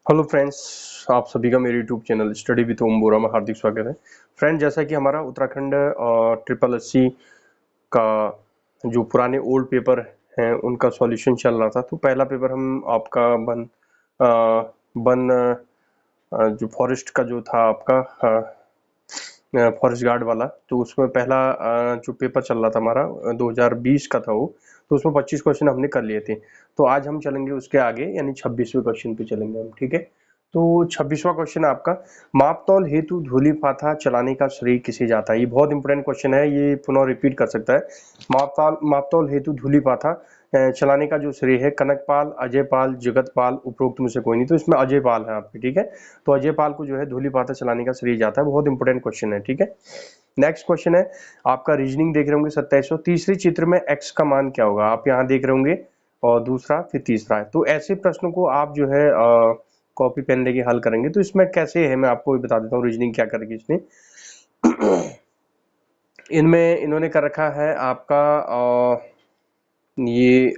Hello friends, आप सभी का मेरे यूट्यूब चैनल स्टडी विद ओम बोरा में हार्दिक स्वागत है। फ्रेंड, जैसा कि हमारा उत्तराखंड ट्रिपल एससी का जो पुराने ओल्ड पेपर हैं उनका सॉल्यूशन चल रहा था, तो पहला पेपर हम आपका वन जो फॉरेस्ट का जो था आपका फॉरेस्ट गार्ड वाला, तो उसमें पहला जो पेपर चल रहा था हमारा 2020 का था वो, तो उसमें 25 क्वेश्चन हमने कर लिए थे। तो आज हम चलेंगे उसके आगे, यानी 26वें क्वेश्चन पे चलेंगे हम। ठीक है, तो 26वां क्वेश्चन है आपका, मापतौल हेतु धूलि पाथा चलाने का श्रेय किसे जाता है। ये बहुत इंपॉर्टेंट क्वेश्चन है, ये पुनः रिपीट कर सकता है। मापतौल हेतु धूलि पाथा चलाने का जो श्रेय है कनकपाल, अजयपाल, जगतपाल, उपरोक्त में से कोई नहीं, तो इसमें अजयपाल है आपके। ठीक है, तो अजयपाल को जो है धूलि पाथा चलाने का श्रेय जाता है। बहुत इंपॉर्टेंट क्वेश्चन है। ठीक है, नेक्स्ट क्वेश्चन है आपका, रीजनिंग देख रहे होंगे 2700, तीसरे चित्र में x का मान क्या होगा, आप यहाँ देख रहे होंगे, और दूसरा फिर तीसरा है। तो ऐसे प्रश्नों को आप जो है कॉपी पेन लेके हल करेंगे। तो इसमें कैसे है मैं आपको बता देता हूँ रीजनिंग क्या करेगी इसमें। इनमें इन्होंने कर रखा है आपका ये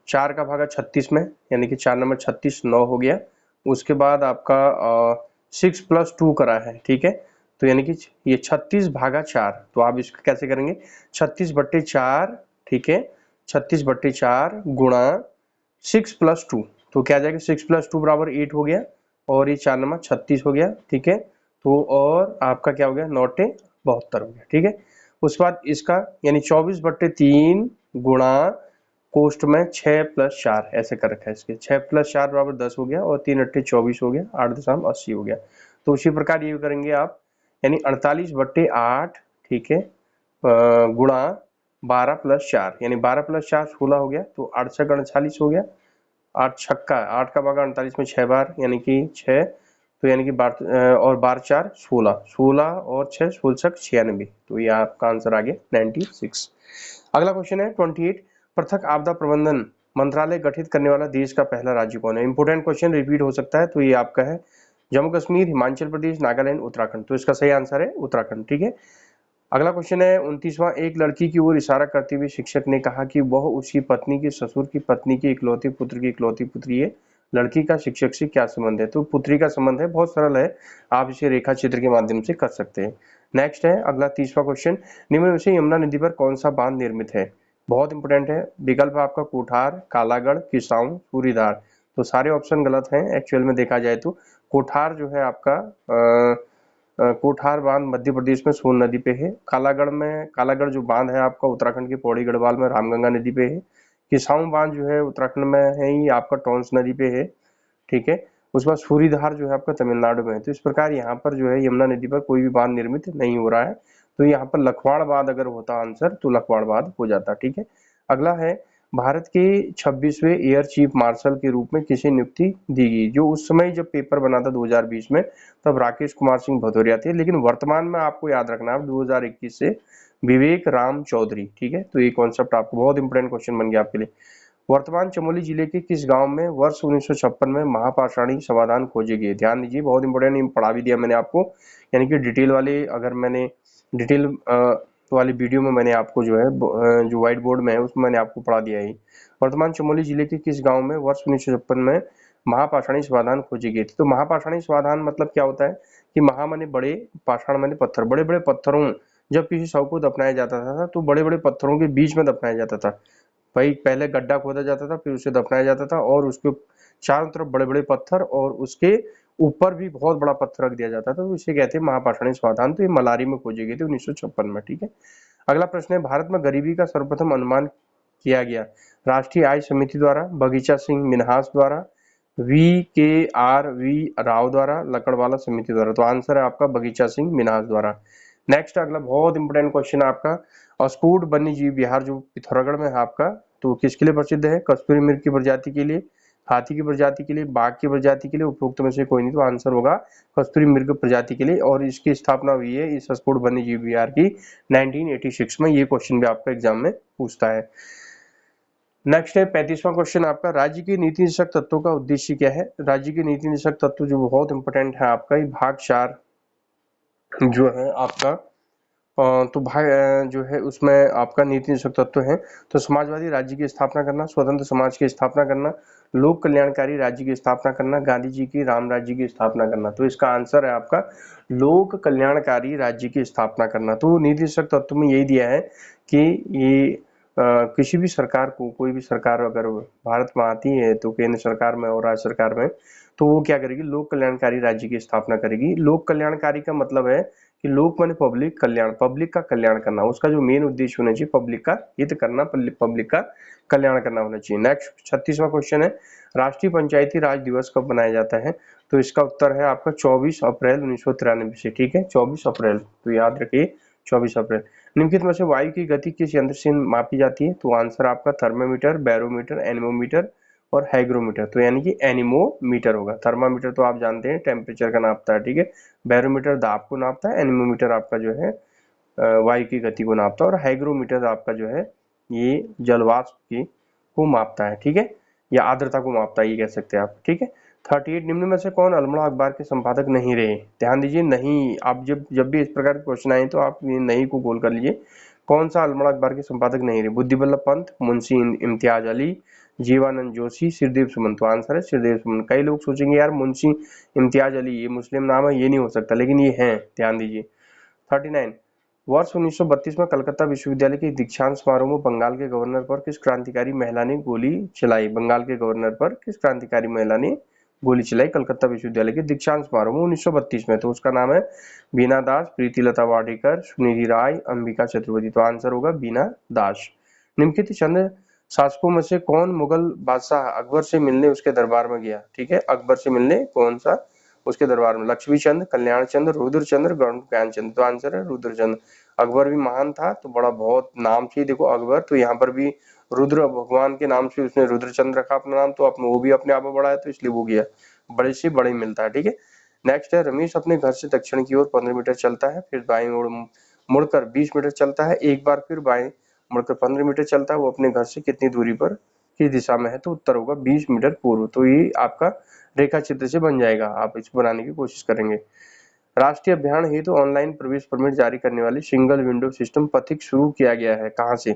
4 का भागा 36 में, यानी कि 4 नंबर 36 9 हो गया। उसके बाद आपका 6 + 2 करा है। ठीक है, तो यानी कि ये 36 भागा 4, तो आप इसको कैसे करेंगे, 36/4। ठीक है, 36/4 गुणा 6 + 2, तो क्या आ जाएगा, 6 + 2 = 8 हो गया, और ये 4 नंबर 36 हो गया। ठीक है, तो और आपका क्या हो गया, 9 × 72 हो गया। ठीक है, उसके बाद इसका यानी 24/3 गुणा कोष्ट में 6 + 4 ऐसे कर रखा है। इसके 6 + 4 = 10 हो गया, और 3 × 8 = 24 हो गया, 8.80 हो गया। तो उसी प्रकार ये करेंगे आप, यानी 48/8। ठीक है, गुणा 12 + 4, यानी 12 + 4 16 हो गया, तो 8 × 6 = 48 हो गया। 8 छक्का 8 का भागा 48 में 6 बार, यानी कि 6, तो यानी कि 12 और 12 4 16, 16 और 6 16 96, तो ये आपका आंसर आ गया 96। अगला क्वेश्चन है 28, पृथक आपदा प्रबंधन मंत्रालय गठित करने वाला देश का पहला राज्य कौन है। इंपोर्टेंट क्वेश्चन, रिपीट हो सकता है। तो ये आपका है जम्मू कश्मीर, हिमाचल प्रदेश, नागालैंड, उत्तराखंड। तो इसका सही आंसर है उत्तराखंड। ठीक है, अगला क्वेश्चन है 29वां, एक लड़की की ओर इशारा करते हुए शिक्षक ने कहा कि वह उसकी पत्नी के ससुर की पत्नी के इकलौते पुत्र की इकलौती पुत्री है। लड़की का शिक्षक से क्या संबंध है। तो पुत्री का संबंध है, बहुत सरल है, आप इसे रेखा चित्र के माध्यम से कर सकते हैं। नेक्स्ट है अगला 30वां क्वेश्चन, निम्न में से यमुना नदी पर कौन सा बांध निर्मित है। बहुत इंपोर्टेंट है, विकल्प आपका कोठार, कालागढ़, किसाऊ, सूरीधार। तो सारे ऑप्शन गलत हैं एक्चुअल में देखा जाए तो। कोठार जो है आपका कोठार बांध मध्य प्रदेश में सोन नदी पे है। कालागढ़ जो बांध है आपका उत्तराखंड के पौड़ी गढ़वाल में रामगंगा नदी पे है। किसाऊ बांध जो है उत्तराखंड में है ही आपका टोंस नदी पे है। ठीक है, उसके बाद सूरीधार जो है आपका तमिलनाडु में है। तो इस प्रकार यहाँ पर जो है यमुना नदी पर कोई भी बांध निर्मित नहीं हो रहा है। तो यहाँ पर लखवाड़ बांध अगर होता आंसर, तो लखवाड़ बांध हो जाता। ठीक है, अगला है, भारत के 26वें एयर चीफ मार्शल के रूप में किसे नियुक्ति दी गई। जो उस समय जब पेपर बना था 2020 में, तब राकेश कुमार सिंह भदौरिया थे, लेकिन वर्तमान में आपको याद रखना है 2021 से विवेक राम चौधरी। ठीक है, तो ये कॉन्सेप्ट आपको बहुत इंपोर्टेंट क्वेश्चन बन गया आपके लिए। वर्तमान चमोली जिले के किस गांव में वर्ष 1956 में महापाषाणी समाधान खोजे गए। ध्यान दीजिए, बहुत इंपोर्टेंट, पढ़ा भी दिया मैंने आपको, यानी कि डिटेल वाले, अगर मैंने डिटेल वाली वीडियो में मैंने आपको जो है जो व्हाइट बोर्ड में है उसमें मैंने आपको पढ़ा दिया है। वर्तमान चमोली जिले के किस गांव में वर्ष 1956 में महापाषाणी समाधान खोजे गए थे। तो महापाषाणी समाधान मतलब क्या होता है कि महा माने बड़े, पाषाण माने पत्थर, बड़े बड़े पत्थरों, जब किसी शव को दफनाया जाता था तो बड़े बड़े पत्थरों के बीच में दफनाया जाता था। भाई पहले गड्ढा खोदा जाता था, फिर उसे दफनाया जाता था, और उसके चारों तरफ बड़े बड़े पत्थर, और उसके ऊपर भी बहुत बड़ा पत्थर रख दिया जाता था, तो इसे कहते हैं महापाषाणी समाधान। तो ये मलारी में खोजे गए थे 1956 में। ठीक है, अगला प्रश्न है, भारत में गरीबी का सर्वप्रथम अनुमान किया गया राष्ट्रीय आय समिति द्वारा, बगीचा सिंह मिन्हास द्वारा, VKRV राव द्वारा, लकड़वाला समिति द्वारा। तो आंसर है आपका बगीचा सिंह मिन्हास द्वारा। नेक्स्ट अगला बहुत इंपोर्टेंट क्वेश्चन है आपका, अस्कूट वन्य जीव विहार जो पिथौरागढ़ में है आपका, तो किसके लिए प्रसिद्ध है। कस्तूरी मृग की प्रजाति के लिए, हाथी की प्रजाति के लिए, बाघ की प्रजाति के लिए, उपरोक्त में से कोई नहीं। तो आंसर होगा कस्तूरी मृग प्रजाति के लिए, और इसकी स्थापना हुई है इस अस्कूट वन्य जीव विहार की 1986 में। ये क्वेश्चन भी आपका एग्जाम में पूछता है। नेक्स्ट है 35वां क्वेश्चन आपका, राज्य के नीति निदेशक तत्वों का उद्देश्य क्या है। राज्य के नीति निदेशक तत्व जो बहुत इंपोर्टेंट है आपका, भाग 4 जो है आपका तो भाई जो है उसमें आपका नीति निषेधक तत्व है, तो समाजवादी राज्य की स्थापना करना, स्वतंत्र समाज की स्थापना करना, लोक कल्याणकारी राज्य की स्थापना करना, गांधी जी की राम राज्य की स्थापना करना। तो इसका आंसर है आपका लोक कल्याणकारी राज्य की स्थापना करना। तो नीति निषेधक तत्व में यही दिया है कि ये किसी भी सरकार को, कोई भी सरकार अगर भारत में आती है तो केंद्र सरकार में और राज्य सरकार में, तो वो क्या करेगी, लोक कल्याणकारी राज्य की स्थापना करेगी। लोक कल्याणकारी का मतलब है कि लोक माने पब्लिक, कल्याण पब्लिक का कल्याण करना, उसका जो मेन उद्देश्य होना चाहिए पब्लिक का हित करना, पब्लिक का कल्याण करना होना चाहिए। नेक्स्ट 36वां क्वेश्चन है, राष्ट्रीय पंचायती राज दिवस कब मनाया जाता है? तो इसका उत्तर है आपका 24 अप्रैल 1993 से, ठीक है, 24 अप्रैल, तो याद रखिए 24 अप्रैल। निम्नलिखित में से वायु की गति किस यंत्र से मापी जाती है? तो आंसर आपका थर्मामीटर, बैरोमीटर, एनीमोमीटर और हाइग्रोमीटर। तो यानी कि एनीमोमीटर होगा। थर्मामीटर तो आप जानते हैं टेम्परेचर का नापता है, ठीक है, बैरोमीटर दाब को नापता है, एनीमोमीटर आपका जो है वायु की गति को नापता है, और हाइग्रोमीटर आपका जो है ये जलवाष्प की को मापता है, ठीक है, या आर्द्रता को मापता है, ये कह सकते हैं आप, ठीक है। 38, निम्न में से कौन अल्मोड़ा अखबार के संपादक नहीं रहे? ध्यान दीजिए, नहीं, आप जब जब भी इस प्रकार के क्वेश्चन आए तो आप ये नहीं को गोल कर लीजिए। कौन सा अल्मोड़ा अखबार के संपादक नहीं रहे? बुद्धि बल्लभ पंत, मुंशी इम्तियाज अली, जीवानंद जोशी, श्रीदेव सुमन। तो आंसर है श्रीदेव सुमन। कई लोग सोचेंगे यार मुंशी इम्तियाज अली ये मुस्लिम नाम है, ये नहीं हो सकता, लेकिन ये है, ध्यान दीजिए। 39, वर्ष 1932 में कलकत्ता विश्वविद्यालय के दीक्षांत समारोह में बंगाल के गवर्नर पर किस क्रांतिकारी महिला ने गोली चलाई? बंगाल के गवर्नर पर किस क्रांतिकारी महिला ने गोली चलाई कलकत्ता विश्वविद्यालय के दीक्षांत समारोह में 1932 में? तो उसका नाम है बीना दास, प्रीतिलता वाडेकर, सुनिधि राय, अंबिका चतुर्वेदी। तो आंसर होगा बीना दास। निम्नलिखित चंद शासकों में से कौन मुगल बादशाह अकबर से मिलने उसके दरबार में गया? ठीक है, अकबर से मिलने कौन सा उसके दरबार में? लक्ष्मी चंद, कल्याण चंद्र, रुद्रचंद्र, ज्ञानचंद्र। तो आंसर है रुद्रचंद्र। अकबर भी महान था, तो बड़ा बहुत नाम से देखो अकबर, तो यहाँ पर भी रुद्र भगवान के नाम से उसने रुद्रचंद्र रखा अपना नाम, तो अपने वो भी अपने आप में बड़ा है, तो इसलिए वो गया, बड़े से बड़े मिलता है, ठीक है। नेक्स्ट है, रमेश अपने घर से दक्षिण की ओर 15 मीटर चलता है, फिर बाएं ओर मुड़कर 20 मीटर चलता है, एक बार फिर बाएं मुड़कर 15 मीटर चलता है, वो अपने घर से कितनी दूरी पर किस दिशा में है? तो उत्तर होगा 20 मीटर पूर्व। तो ये आपका रेखा चित्र से बन जाएगा, आप इसको बनाने की कोशिश करेंगे। राष्ट्रीय अभियान हेतु ऑनलाइन प्रवेश परमिट जारी करने वाली सिंगल विंडो सिस्टम पथिक शुरू किया गया है कहाँ से?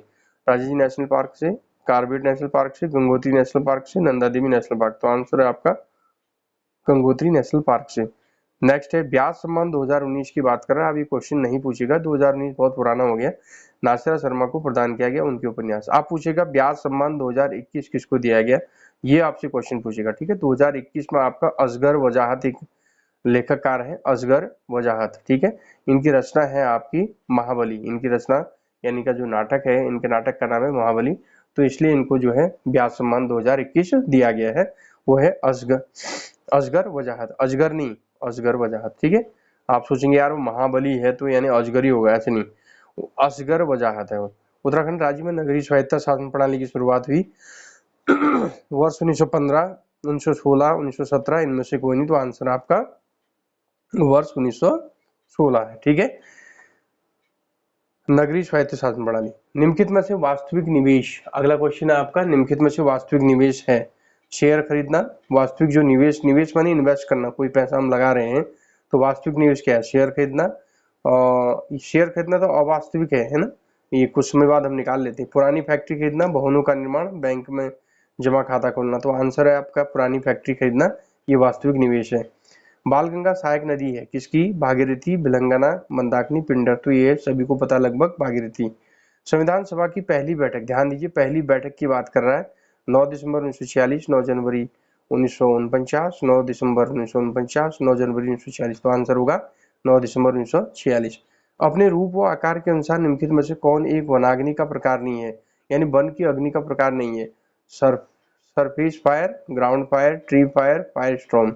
राजीव नेशनल पार्क से, कार्बेट नेशनल पार्क से, गंगोत्री नेशनल पार्क से, नंदा देवी नेशनल पार्क। तो आंसर है आपका गंगोत्री नेशनल पार्क से। नेक्स्ट है, ब्याज सम्मान 2019 की बात कर रहा है, अभी क्वेश्चन नहीं पूछेगा, 2019 बहुत पुराना हो गया। नासिरा शर्मा को प्रदान किया गया उनके उपन्यास। आप पूछेगा ब्याज सम्मान 2021 किसको दिया गया, ये आपसे क्वेश्चन पूछेगा, ठीक है। 2021 में आपका असगर वजाहत एक लेखककार है, असगर वजाहत, ठीक है। इनकी रचना है आपकी महाबली, इनकी रचना यानी का जो नाटक है, इनके नाटक का नाम है महाबली, तो इसलिए इनको जो है ब्याज सम्मान 2021 दिया गया है, वो है असगर वजाहत, अजगर नहीं, असगर वजाहत, ठीक है। आप सोचेंगे यार वो महाबली है तो यानी अजगर ही होगा, ऐसे नहीं, वो असगर वजाहत है। उत्तराखंड राज्य में नगरीय स्वायत्ता शासन प्रणाली की शुरुआत हुई वर्ष 1915, 1916, 1917, इनमें से कोई नहीं, तो आंसर आपका वर्ष 1916 है, ठीक है। नगरीय स्वायत्त शासन प्रणाली। निम्नलिखित में से वास्तविक निवेश, अगला क्वेश्चन है आपका, निम्नलिखित में से वास्तविक निवेश है? शेयर खरीदना, वास्तविक जो निवेश, निवेश माने इन्वेस्ट करना, कोई पैसा हम लगा रहे हैं, तो वास्तविक निवेश क्या है? शेयर खरीदना। और शेयर खरीदना तो अवास्तविक है ना, ये कुछ समय बाद हम निकाल लेते हैं। पुरानी फैक्ट्री खरीदना, भवनों का निर्माण, बैंक में जमा खाता खोलना। तो आंसर है आपका पुरानी फैक्ट्री खरीदना, ये वास्तविक निवेश है। बालगंगा सहायक नदी है किसकी? भागीरथी, भिलंगना, मंदाकिनी, पिंडर। तो ये सभी को पता लगभग भागीरथी। संविधान सभा की पहली बैठक, ध्यान दीजिए पहली बैठक की बात कर रहा है, 9 दिसंबर 1946, 9 जनवरी 1949, 9 दिसंबर 1949, 9 जनवरी 1946। तो आंसर होगा 9 दिसंबर 1946। अपने रूप व आकार के अनुसार निम्नलिखित में से कौन एक वनाग्नि का प्रकार नहीं है, यानी वन की अग्नि का प्रकार नहीं है? Surface fire, ground fire, tree fire, fire storm.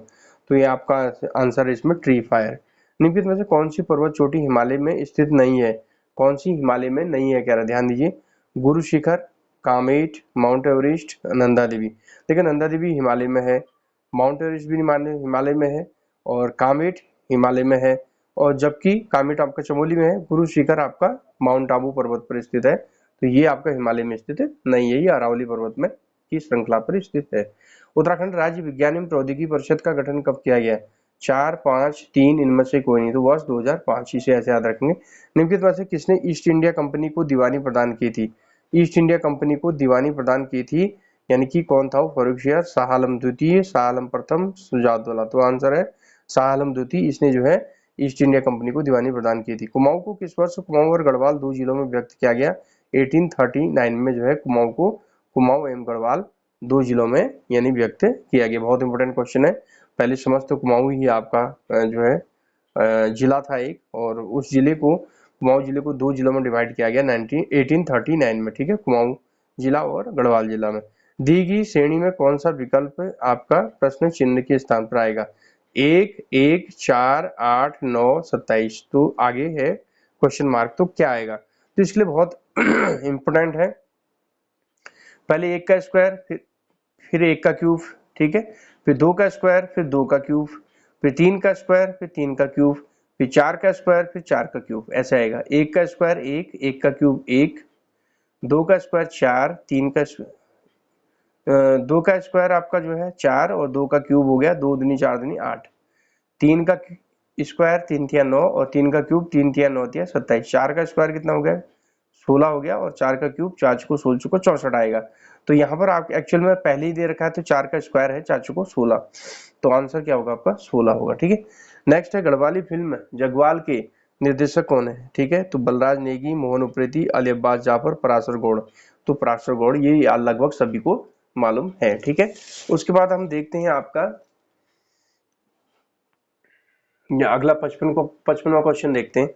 तो ये आपका आंसर है इसमें ट्री फायर। निम्नलिखित में से कौन सी पर्वत चोटी हिमालय में स्थित नहीं है? कौन सी हिमालय में नहीं है कह रहा, ध्यान दीजिए, गुरु शिखर, कामेट, माउंट एवरेस्ट, नंदा देवी। देखिए नंदा देवी हिमालय में है, माउंट एवरेस्ट भी हिमालय में है, और कामेट हिमालय में है, और जबकि कामेट आपका चमोली में है, गुरु शिखर आपका माउंट आबू पर्वत पर स्थित है, तो ये आपका हिमालय में स्थित नहीं है, ये अरावली पर्वत में की श्रृंखला पर स्थित है। उत्तराखंड राज्य विज्ञान एवं प्रौद्योगिकी परिषद का गठन कब किया गया? 4, 5, 3 इनमें से कोई नहीं, तो वर्ष 2005, इसे ऐसे याद रखेंगे। निम्नलिखित में से किसने ईस्ट इंडिया कंपनी को दीवानी प्रदान की थी? ईस्ट इंडिया कंपनी को दीवानी प्रदान की थी, यानी कि कौन था वो? फर्रुखियार, शाह आलम द्वितीय, शाह आलम प्रथम, शुजाउद्दौला। तो आंसर है शाह आलम द्वितीय, इसने जो है ईस्ट इंडिया कंपनी को दीवानी प्रदान की थी। कुमाऊं को किस वर्ष कुमाऊं और गढ़वाल 2 जिलों में व्यक्त किया गया? 1839 में जो है कुमाऊं को, कुमाऊं एवं गढ़वाल 2 जिलों में यानी व्यक्त किया गया। बहुत इंपॉर्टेंट क्वेश्चन है, पहले समझ तो कुमाऊं ही आपका जो है जिला था एक, और उस जिले को, कुमाऊं जिले को 2 जिलों में डिवाइड किया गया 1839 में, ठीक है, कुमाऊं जिला और गढ़वाल जिला में। दी गई श्रेणी में कौन सा विकल्प आपका प्रश्न चिन्ह के स्थान पर आएगा? 1, 1, 4, 8, 9, 27। तो आगे है क्वेश्चन मार्क, तो क्या आएगा? तो इसके लिए बहुत इंपॉर्टेंट है, पहले 1 का स्क्वायर, फिर 1 का क्यूब, ठीक है, फिर 2 का स्क्वायर, फिर 2 का क्यूब, फिर 3 का स्क्वायर, फिर 3 का क्यूब, फिर 4 का स्क्वायर, फिर 4 का क्यूब, ऐसा आएगा। 1 का स्क्वायर 1, 1 का क्यूब 1, 2 का स्क्वायर 4, 3 का 2 का स्क्वायर आपका जो है 4 और 2 का क्यूब हो गया 2 दूनी 4 दूनी 8, 3 का स्क्वायर 3 तिया 9 और 3 का क्यूब 3 तिया 9 तिया 27, 4 का स्क्वायर कितना हो गया? 16 हो गया, और 4 का क्यूब 4 चौको 16 चौको 64 आएगा। तो यहाँ पर आप एक्चुअल में पहले ही दे रखा है, तो 4 का स्क्वायर है 4 चौको 16, तो आंसर क्या होगा आपका? 16 होगा, ठीक है। नेक्स्ट है गढ़वाली फिल्म जगवाल के निर्देशक कौन है? ठीक है, तो बलराज नेगी, मोहन उप्रेती, अली अब्बास जाफर, पराशर गौड़। तो पराशर गौड़ ये लगभग सभी को मालूम है, ठीक है। उसके बाद हम देखते हैं आपका अगला 55वां क्वेश्चन देखते हैं।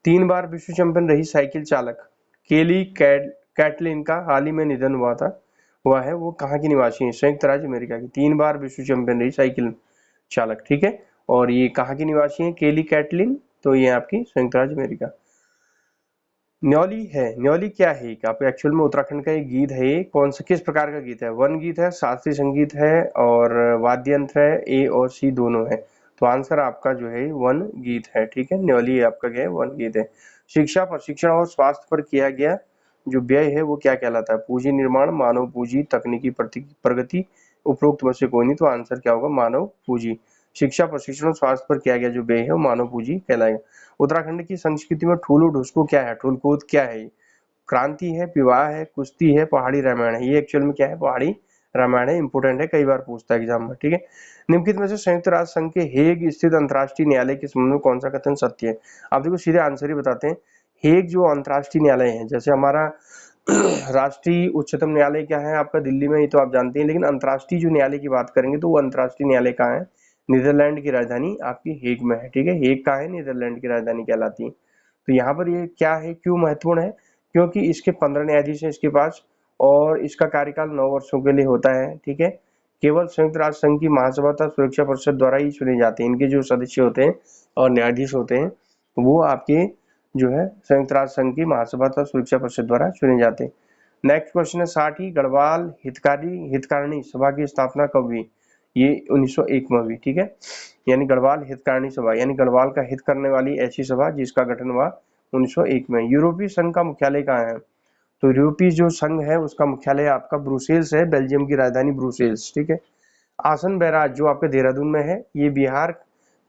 3 बार विश्व चैंपियन रही साइकिल चालक केली कैटलिन का हाल ही में निधन हुआ है, वो कहाँ की निवासी है? संयुक्त राज्य अमेरिका की। 3 बार विश्व चैंपियन रही साइकिल चालक, ठीक है, और ये कहाँ की निवासी है? केली कैटलिन, तो ये आपकी संयुक्त राज्य अमेरिका। न्यौली है, न्यौली क्या है? आप एक्चुअल में उत्तराखंड का एक गीत है, ये कौन सा, किस प्रकार का गीत है? वन गीत है, शास्त्रीय संगीत है, और वाद्य यंत्र है, ए और सी दोनों है। तो आंसर आपका जो है वन गीत है, ठीक है, न्यौली आपका क्या है? वन गीत है। शिक्षा, प्रशिक्षण और स्वास्थ्य पर किया गया जो व्यय है वो क्या कहलाता है? पूंजी निर्माण, मानव पूंजी, तकनीकी प्रगति, उपरोक्त में से कोई नहीं, तो आंसर क्या होगा? मानव पूंजी। शिक्षा, प्रशिक्षण और स्वास्थ्य पर किया गया जो व्यय है वो मानव पूंजी कहलाएगा। उत्तराखंड की संस्कृति में ठूलो ढुसको क्या है? ठुलकूद क्या है? क्रांति है, विवाह है, कुश्ती है, पहाड़ी रामायण है। ये एक्चुअल में क्या है? पहाड़ी रामायण है, इंपोर्टेंट है, कई बार पूछता है एग्जाम में, ठीक है। निम्नलिखित में से संयुक्त राष्ट्र संघ के हेग स्थित अंतर्राष्ट्रीय न्यायालय के संबंध में कौन सा कथन सत्य है? आप देखो सीधे आंसर ही बताते हैं। हेग जो अंतर्राष्ट्रीय न्यायालय है, जैसे हमारा राष्ट्रीय उच्चतम न्यायालय क्या है आपका दिल्ली में, ये तो आप जानते हैं, लेकिन अंतर्राष्ट्रीय जो न्यायालय की बात करेंगे तो वो अंतर्राष्ट्रीय न्यायालय कहाँ है? नीदरलैंड की राजधानी आपकी हेग में है, ठीक है। हेग कहाँ है? नीदरलैंड की राजधानी कहलाती है। तो यहाँ पर ये क्या है, क्यों महत्वपूर्ण है? क्योंकि इसके 15 न्यायाधीश हैं इसके पास, और इसका कार्यकाल 9 वर्षों के लिए होता है, ठीक है। केवल संयुक्त राष्ट्र संघ की महासभा तथा सुरक्षा परिषद द्वारा ही चुने जाते हैं। इनके जो सदस्य होते हैं और न्यायाधीश होते हैं वो आपके जो है संयुक्त राष्ट्र संघ की महासभा तथा सुरक्षा परिषद द्वारा चुने जाते हैं। नेक्स्ट क्वेश्चन है 60 गढ़वाल हितकारिणी सभा की स्थापना कब हुई? ये 1901 में हुई, ठीक है। यानी गढ़वाल हितकारिणी सभा, यानी गढ़वाल का हित करने वाली ऐसी सभा जिसका गठन हुआ 1901 में। यूरोपीय संघ का मुख्यालय कहाँ है? तो यूरोपीय जो संघ है उसका मुख्यालय आपका ब्रुसेल्स है, बेल्जियम की राजधानी ब्रुसेल्स, ठीक है। आसन बैराज जो आपके देहरादून में है, ये बिहार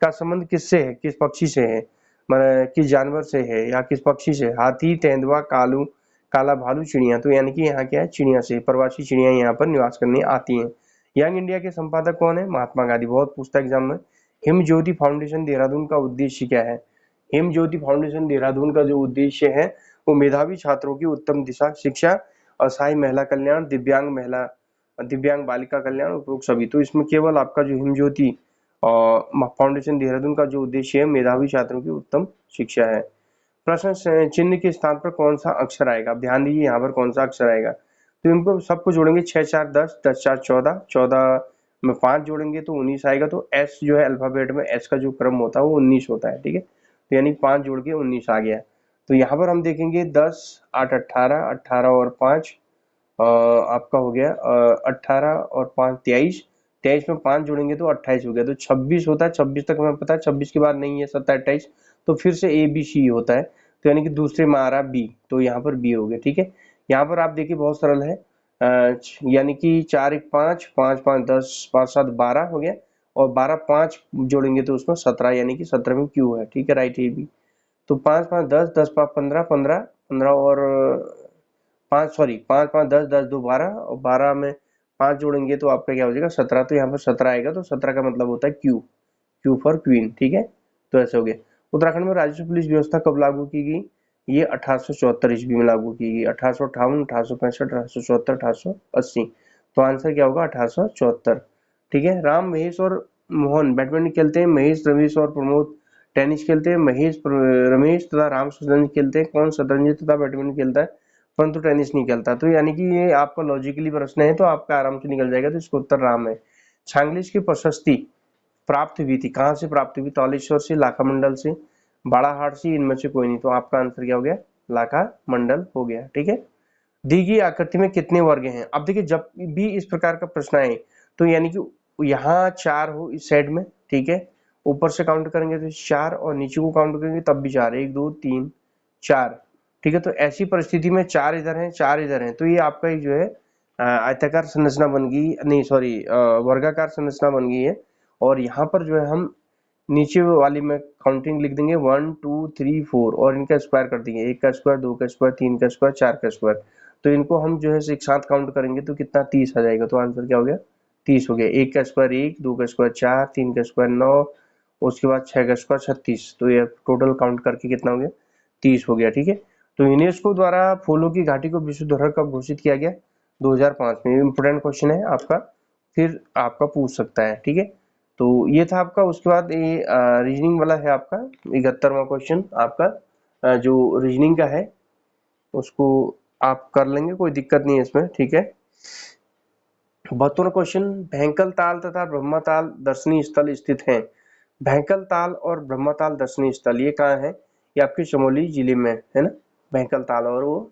का संबंध किससे है? किस पक्षी से है? किस जानवर से है या किस पक्षी से? हाथी, तेंदुआ, काला भालू, चिड़िया। तो यानी कि यहाँ क्या है? चिड़िया से, प्रवासी चिड़िया यहाँ पर निवास करने आती हैं। यंग इंडिया के संपादक कौन है? महात्मा गांधी, बहुत पूछता है एग्जाम में। हिम ज्योति फाउंडेशन देहरादून का उद्देश्य क्या है? हिम ज्योति फाउंडेशन देहरादून का जो उद्देश्य है वो मेधावी छात्रों की उत्तम दिशा शिक्षा, असहाय महिला कल्याण, दिव्यांग बालिका कल्याण, उपरोक्त सभी। तो इसमें केवल आपका जो हिम ज्योति फाउंडेशन देहरादून का जो उद्देश्य है मेधावी छात्रों की उत्तम शिक्षा है। प्रश्न चिन्ह के स्थान पर कौन सा अक्षर आएगा? ध्यान दीजिए यहाँ पर कौन सा अक्षर आएगा। तो इनको सबको जोड़ेंगे 6 4 10, 10 4 14, 14 में 5 जोड़ेंगे तो 19 आएगा। तो एस जो है अल्फाबेट में एस का जो क्रम होता है वो 19 होता है, ठीक है। तो यानी 5 जोड़ के 19 आ गया। तो यहाँ पर हम देखेंगे 10 8 18, 18 और 5 आपका हो गया 18 और 5 23, 23 में 5 जोड़ेंगे तो 28 हो गया। तो 26 होता है, 26 तक हमें पता है, 26 के बाद नहीं है 27 28, तो फिर से ए बी सी होता है। तो यानी कि दूसरे में आ रहा बी, तो यहाँ पर बी हो गया, ठीक है। यहाँ पर आप देखिए बहुत सरल है, यानी कि 4 1 5, 5 5 10, 5 7 12 हो गया, और 12 5 जोड़ेंगे तो उसमें 17, यानी कि 17 में क्यू है, ठीक है, राइट ये भी। तो 5 5 10, 10 5 15, 15 15 और 5 सॉरी 5 5 10, 10 2 12 और 12 में 5 जोड़ेंगे तो आपका क्या हो जाएगा 17। तो यहाँ पर 17 आएगा, तो 17 का मतलब होता है क्यू, क्यू फॉर क्वीन, ठीक है। तो ऐसे हो गया। उत्तराखंड में राजस्व पुलिस व्यवस्था कब लागू की गई? ये 1874 ईस्वी में लागू की गई। 1858, 1865, 1874, 1880। तो आंसर क्या होगा 1874, ठीक है। राम, महेश और मोहन बैडमिंटन खेलते हैं। महेश, रमेश और प्रमोद टेनिस खेलते हैं। रमेश तथा राम शतरंज खेलते हैं। कौन शतरंज तथा बैडमिंटन खेलता है परंतु टेनिस नहीं खेलता? तो यानी कि ये आपका लॉजिकली प्रश्न है, तो आपका आराम से निकल जाएगा। तो इसका उत्तर राम है। छांगलिश की प्रशस्ति प्राप्त हुई थी, कहाँ से प्राप्त हुई? तालेश्वर से, लाखा मंडल से, बाड़ाहाट से, इनमें से कोई नहीं। तो आपका आंसर क्या हो गया? लाखा मंडल हो गया, ठीक है। दी गई आकृति में कितने वर्ग हैं? अब देखिए जब भी इस प्रकार का प्रश्न आए तो यानी कि यहाँ 4 हो इस साइड में, ठीक है, ऊपर से काउंट करेंगे तो 4 और नीचे को काउंट करेंगे तब भी 4, 1 2 3 4, ठीक है। तो ऐसी परिस्थिति में 4 इधर हैं, 4 इधर हैं, तो ये आपका एक जो है आयताकार संरचना बन गई, नहीं सॉरी वर्गाकार संरचना बन गई है। और यहाँ पर जो है हम नीचे वाली में काउंटिंग लिख देंगे 1 2 3 4 और इनका स्क्वायर कर देंगे, 1 का स्क्वायर, 2 का स्क्वायर, 3 का स्क्वायर, 4 का स्क्वायर। तो इनको हम जो है एक साथ काउंट करेंगे तो कितना 30 आ जाएगा। तो आंसर क्या हो गया? 30 हो गया। 1 का स्क्वायर 1, 2 का स्क्वायर 4, 3 का स्क्वायर 9, उसके बाद 6 का स्क्वायर 36। तो ये टोटल काउंट करके कितना हो गया? 30 हो गया, ठीक है। तो यूनेस्को द्वारा फूलों की घाटी को विश्व धरोहर कब घोषित किया गया? 2005 में। इंपोर्टेंट क्वेश्चन है आपका, फिर आपका पूछ सकता है, ठीक है। तो ये था आपका। उसके बाद ये रीजनिंग वाला है आपका 71वां क्वेश्चन आपका, जो रीजनिंग का है उसको आप कर लेंगे, कोई दिक्कत नहीं है इसमें, ठीक है। 72वां क्वेश्चन, भैंकल ताल तथा ब्रह्मताल दर्शनीय स्थल स्थित हैं। भैंकल ताल और ब्रह्मताल दर्शनीय स्थल ये कहाँ है? ये आपके चमोली जिले में है ना, भैंकल ताल और वो